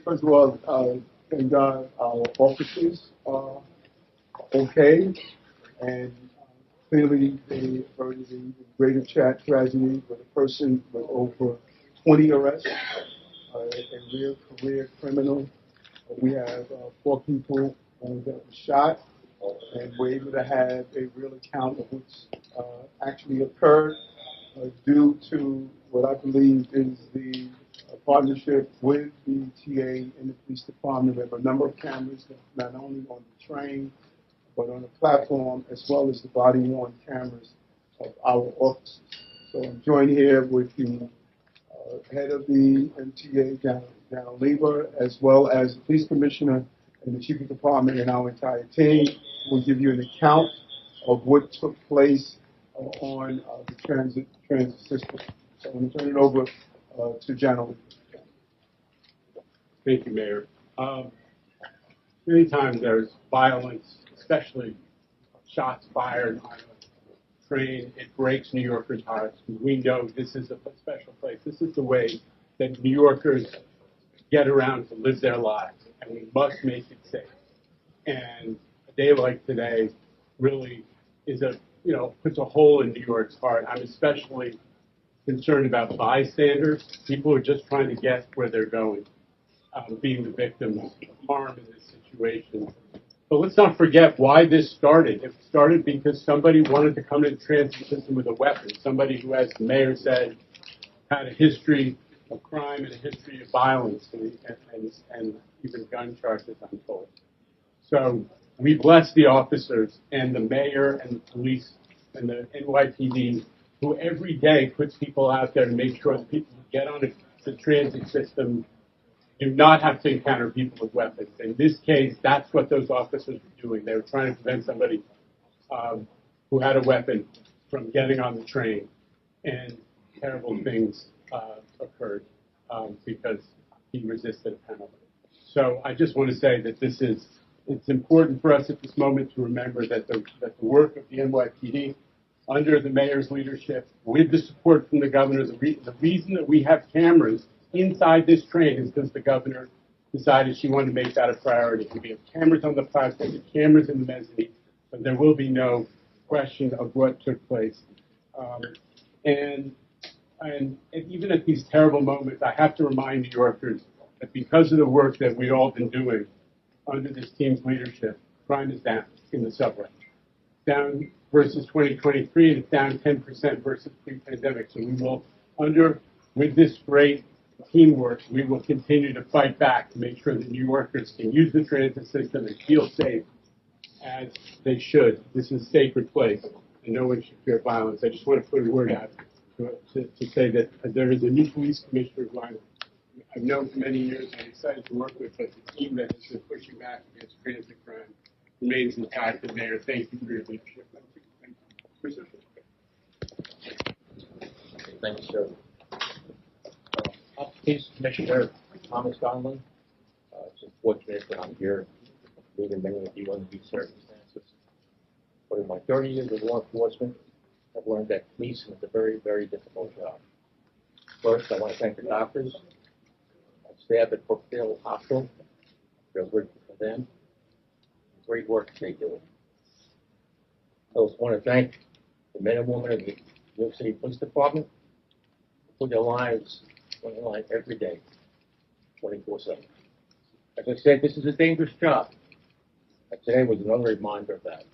First of all, thank God our officers are okay, and clearly they averted a greater tragedy with a person with over 20 arrests, a real career criminal. We have 4 people that were shot, and we're able to have a real account of what's actually occurred due to what I believe is the partnership with the TA and the police department. We have a number of cameras, not only on the train, but on the platform, as well as the body-worn cameras of our officers. So I'm joined here with the head of the MTA, John Lieber, as well as the police commissioner and the chief of department and our entire team. We'll give you an account of what took place on the transit system. So I'm going to turn it over to John Lieber. Thank you, Mayor. Many times there's violence, especially shots fired on a train. It breaks New Yorkers' hearts. We know this is a special place. This is the way that New Yorkers get around to live their lives, and we must make it safe. And a day like today really is puts a hole in New York's heart. I'm especially concerned about bystanders, people who are just trying to get where they're going, being the victims of harm in this situation. But let's not forget why this started. It started because somebody wanted to come into the transit system with a weapon, somebody who, as the mayor said, had a history of crime and a history of violence and even gun charges, I'm told. So we bless the officers and the mayor and the police and the NYPD who every day puts people out there to make sure that people who get on the transit system do not have to encounter people with weapons. In this case, that's what those officers were doing. They were trying to prevent somebody who had a weapon from getting on the train, and terrible things occurred because he resisted a penalty. So I just want to say that it's important for us at this moment to remember that the work of the NYPD, under the mayor's leadership, with the support from the governor, the reason that we have cameras inside this train is because the governor decided she wanted to make that a priority. We have cameras on the platform, the cameras in the mezzanine, but there will be no question of what took place. And even at these terrible moments, I have to remind New Yorkers that because of the work that we've all been doing under this team's leadership, crime is down in the subway. Down versus 2023, and it's down 10% versus pre-pandemic. So we will, with this great teamwork, we will continue to fight back to make sure that New Yorkers can use the transit system and feel safe as they should. This is a sacred place, and no one should fear violence. I just want to put a word out to say that there is a new police commissioner who I've known for many years and I'm excited to work with, but the team that has been pushing back against transit crime remains intact. And Mayor, thank you for your leadership. Thank you. Thank you, sir. Police Commissioner Tom Donlon. It's unfortunate that I'm here leaving many of you under these circumstances. But in my 30 years of law enforcement, I've learned that policing is a very, very difficult job. First, I want to thank the doctors, my staff at Brookdale Hospital. They're working for them. Great work they do. I also want to thank the men and women of the New York City Police Department who put their lives on the line every day, 24/7. As I said, this is a dangerous job. And today was another reminder of that.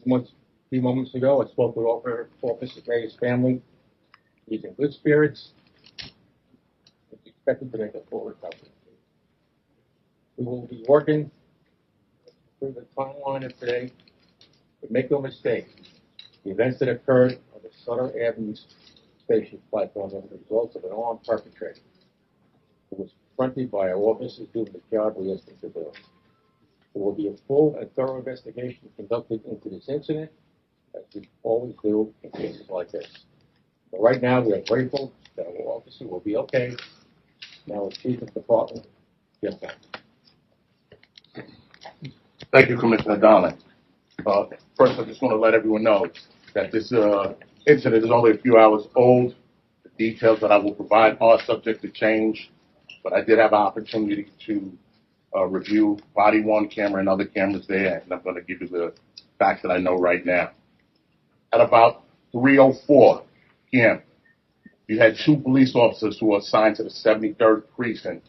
A few moments ago, I spoke with Officer Gray's family. He's in good spirits. He's expected to make a full recovery. We will be working through the timeline of today, but make no mistake, the events that occurred on the Sutter Avenue station platform were the results of an armed perpetrator who was confronted by our officers doing the job we asked them to do. There will be a full and thorough investigation conducted into this incident, as we always do in cases like this. But right now, we are grateful that our officer will be okay. Now, the Chief of Department, Jim Banks. Thank you, Commissioner Donlon. First, I just want to let everyone know that this incident is only a few hours old. The details that I will provide are subject to change, but I did have an opportunity to review body worn camera and other cameras there, and I'm going to give you the facts that I know right now. At about 3:04 p.m., you had two police officers who were assigned to the 73rd Precinct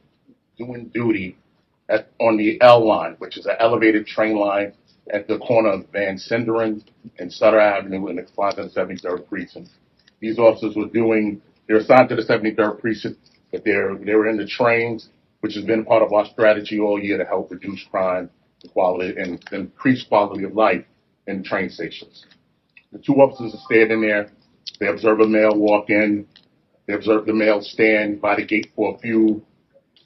doing duty on the L line, which is an elevated train line at the corner of Van Sinderen and Sutter Avenue in the 73rd Precinct. These officers they're assigned to the 73rd Precinct, but they were in the trains, which has been part of our strategy all year to help reduce crime, quality, and increase quality of life in train stations. The two officers are standing there. They observe a male walk in. They observe the male stand by the gate for a few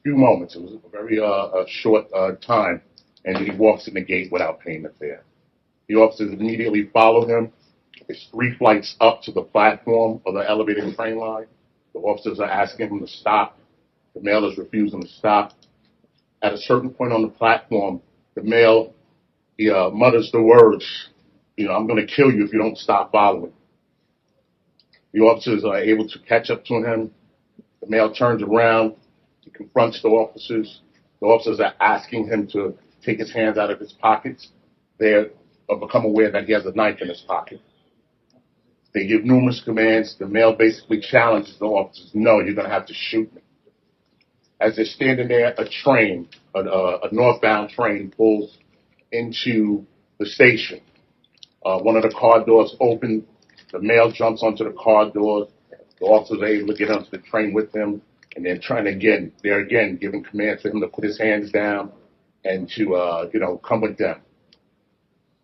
moments. It was a very short time, and he walks in the gate without paying the fare. The officers immediately follow him. It's 3 flights up to the platform of the elevated train line. The officers are asking him to stop. The male is refusing to stop. At a certain point on the platform, the male mutters the words, "I'm going to kill you if you don't stop following." The officers are able to catch up to him. The male turns around. He confronts the officers. The officers are asking him to take his hands out of his pockets. They become aware that he has a knife in his pocket. They give numerous commands. The male basically challenges the officers, "No, you're going to have to shoot me." As they're standing there, a northbound train pulls into the station. One of the car doors open. The male jumps onto the car doors. The officers are able to get onto the train with him, and they're again giving commands for him to put his hands down and to come with them.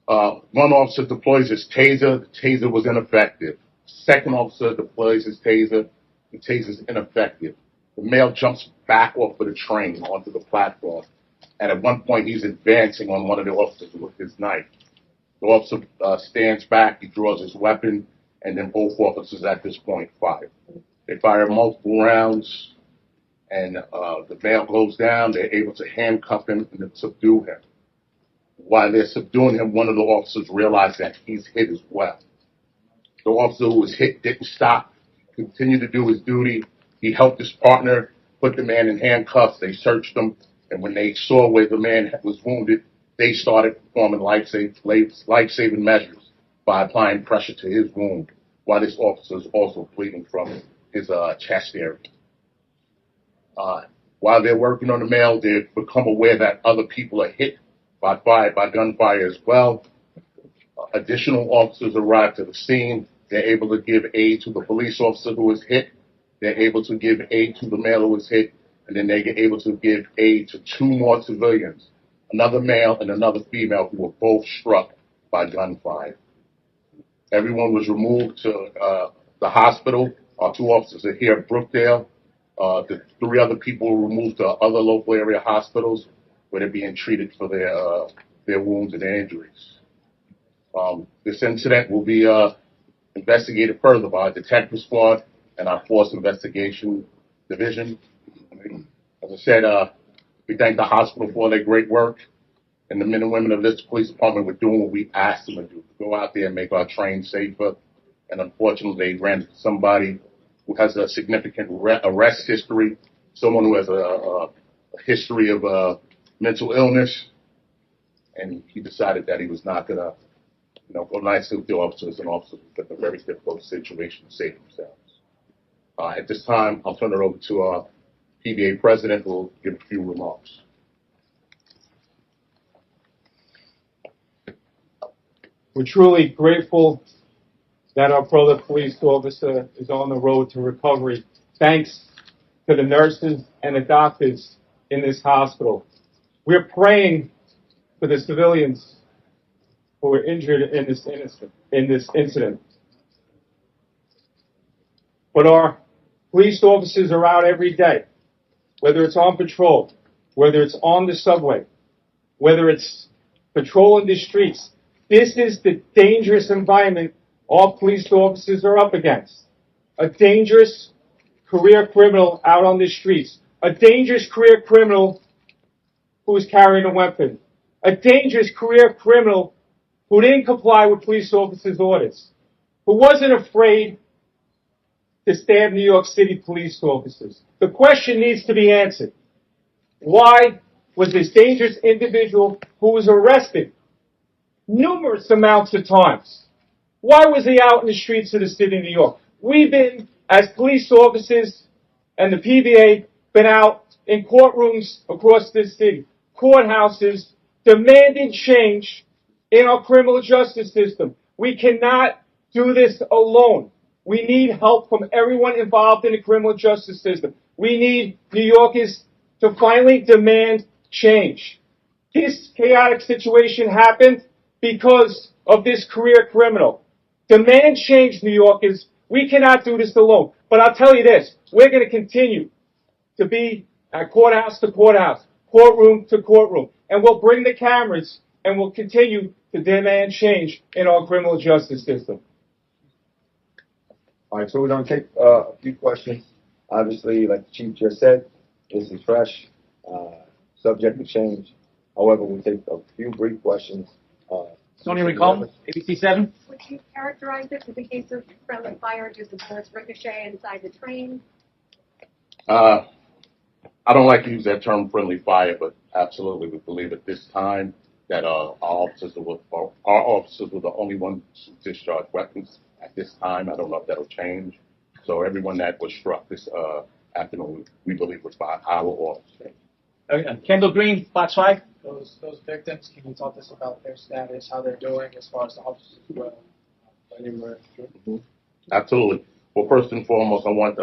One officer deploys his taser. The taser was ineffective. Second officer deploys his taser. The taser is ineffective. The male jumps back off of the train onto the platform, and at one point he's advancing on one of the officers with his knife. The officer stands back. He draws his weapon, and then both officers at this point fire. They fire multiple rounds, and the male goes down. They're able to handcuff him and then subdue him. While they're subduing him, one of the officers realized that he's hit as well. The officer who was hit didn't stop, continued to do his duty. He helped his partner, put the man in handcuffs. They searched him, and when they saw where the man was wounded, they started performing life-saving measures by applying pressure to his wound, while this officer is also bleeding from his chest area. While they're working on the male, they become aware that other people are hit by gunfire as well. Additional officers arrive to the scene. They're able to give aid to the police officer who was hit. They're able to give aid to the male who was hit, and then they're able to give aid to 2 more civilians, another male and another female, who were both struck by gunfire. Everyone was removed to the hospital. Our 2 officers are here at Brookdale. The 3 other people were removed to other local area hospitals where they're being treated for their wounds and their injuries. This incident will be investigated further by our detective squad and our Force Investigation Division. As I said, we thank the hospital for their great work, and the men and women of this police department were doing what we asked them to do, to go out there and make our trains safer. And unfortunately, they ran into somebody who has a significant arrest history, someone who has a history of mental illness, and he decided that he was not going to go nicely with the officers, and officers put in a very difficult situation to save themselves. At this time, I'll turn it over to our PBA president, who will give a few remarks. We're truly grateful that our brother police officer is on the road to recovery, thanks to the nurses and the doctors in this hospital. We're praying for the civilians who were injured in this incident. But our police officers are out every day, whether it's on patrol, whether it's on the subway, whether it's patrolling the streets. This is the dangerous environment all police officers are up against. A dangerous career criminal out on the streets. A dangerous career criminal who is carrying a weapon. A dangerous career criminal who didn't comply with police officers' orders. Who wasn't afraid to stab New York City police officers. The question needs to be answered. Why was this dangerous individual who was arrested numerous amounts of times, why was he out in the streets of the city of New York? We've been, as police officers and the PBA, been out in courtrooms across this city, courthouses, demanding change in our criminal justice system. We cannot do this alone. We need help from everyone involved in the criminal justice system. We need New Yorkers to finally demand change. This chaotic situation happened because of this career criminal. Demand change, New Yorkers. We cannot do this alone. But I'll tell you this, we're going to continue to be at courthouse to courthouse, courtroom to courtroom, and we'll bring the cameras and we'll continue to demand change in our criminal justice system. All right, so we're going to take a few questions. Obviously, like the Chief just said, this is fresh, subject to change. However, we'll take a few brief questions. Tony Rincon, ABC 7. Would you characterize it as a case of friendly fire? Does the bullets ricochet inside the train? I don't like to use that term friendly fire, but absolutely we believe at this time that our officers were the only ones who discharged weapons at this time. I don't know if that'll change. So everyone that was struck this afternoon, we believe was by our officers. Kendall Green, Fox 5. Those victims, can you talk to us about their status, how they're doing as far as the officers as well? Absolutely. Well, first and foremost, I want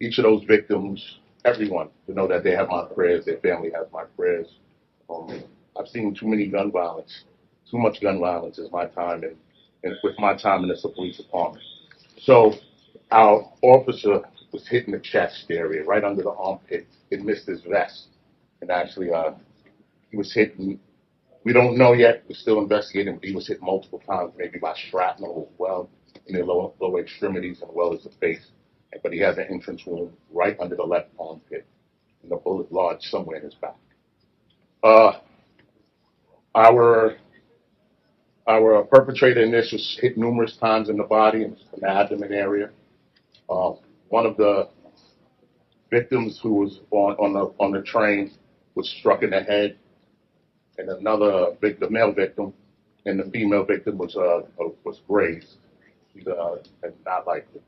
each of those victims, everyone, to know that they have my prayers, their family has my prayers. I've seen too many gun violence, too much gun violence is my time, and with my time in the police department. So our officer was hit in the chest area, right under the armpit. It missed his vest, and actually he was hit. We don't know yet. We're still investigating. But he was hit multiple times, maybe by shrapnel as well, in the lower extremities as well as the face. But he has an entrance wound right under the left armpit, and the bullet lodged somewhere in his back. Our perpetrator in this was hit numerous times in the body and the abdomen area. One of the victims who was on the train was struck in the head, and another victim, the male victim, and the female victim was grazed. She's not likely.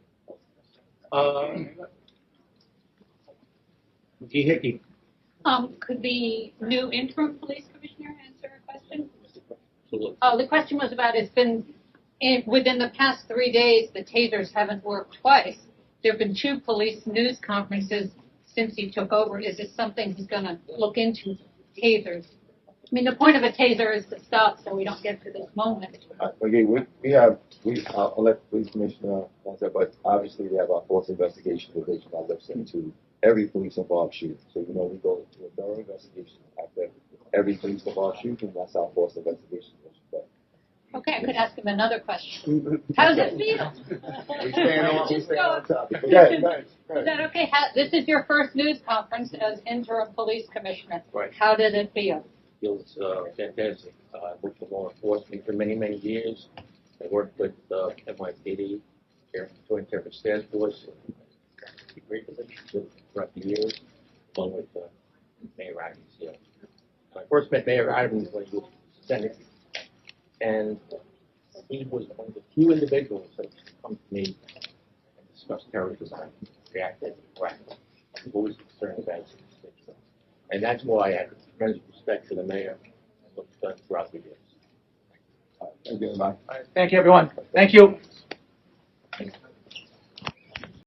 Hickey. Could the new interim police commissioner answer a question? Absolutely. The question was about it's been within the past 3 days the tasers haven't worked twice. There have been 2 police news conferences since he took over. Is this something he's going to look into, tasers? I mean, the point of a taser is to stop so we don't get to this moment. Again, I'll let the police commissioner answer, but obviously we have our force investigation division that looks into every police involved shooting. So, we go into a thorough investigation after every police involved shooting. That's our force investigation division. But Okay, I could ask him another question. How does it feel? we stand on topic. Is that okay? This is your first news conference as interim police commissioner. Right. How did it feel? Feels fantastic. I worked for law enforcement for many, many years. I worked with NYPD, Joint Terrorist Task Force, great relationship throughout the years, along with Mayor Adams. Yeah. I first met Mayor Adams when he was Senate, and he was one of the few individuals that come to me and discuss terrorism, reacted, I'm always concerned about it. And that's why I have tremendous respect for the mayor and what's done throughout the years. Thank you, everybody. Thank you, everyone. Thank you.